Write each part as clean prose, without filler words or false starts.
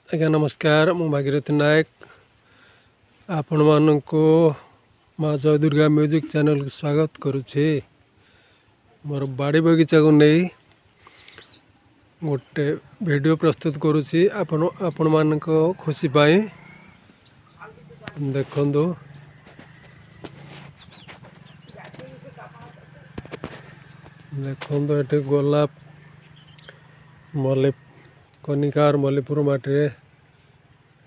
आज्ञा नमस्कार। मु भागीरथी नायक आपण मानक माँ जयदुर्गा म्यूजिक चैनल को स्वागत करुछि। मोर बाड़ी बगीचा को नहीं गोटे वीडियो प्रस्तुत करुछि आपण मानक खुशी पाई। देखंदु देखंदु एटे गोलाप मल्ली कनिकार मल्लीपुर माटी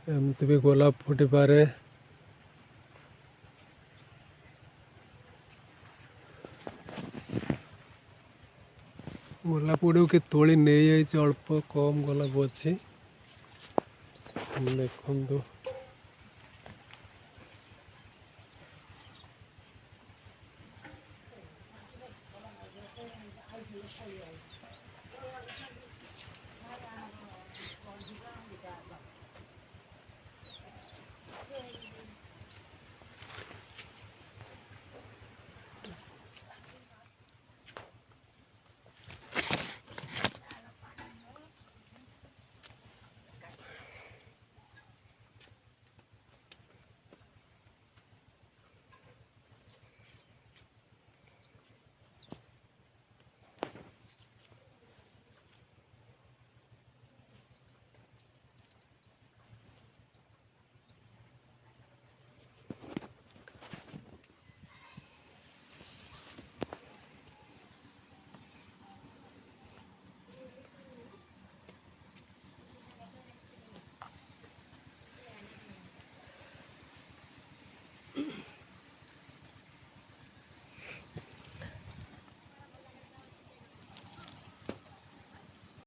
एमती भी गोलाप फुटी पारे। गोलाप गुड़ के तोली नहीं अल्प कम गोलाप अच्छी देखु।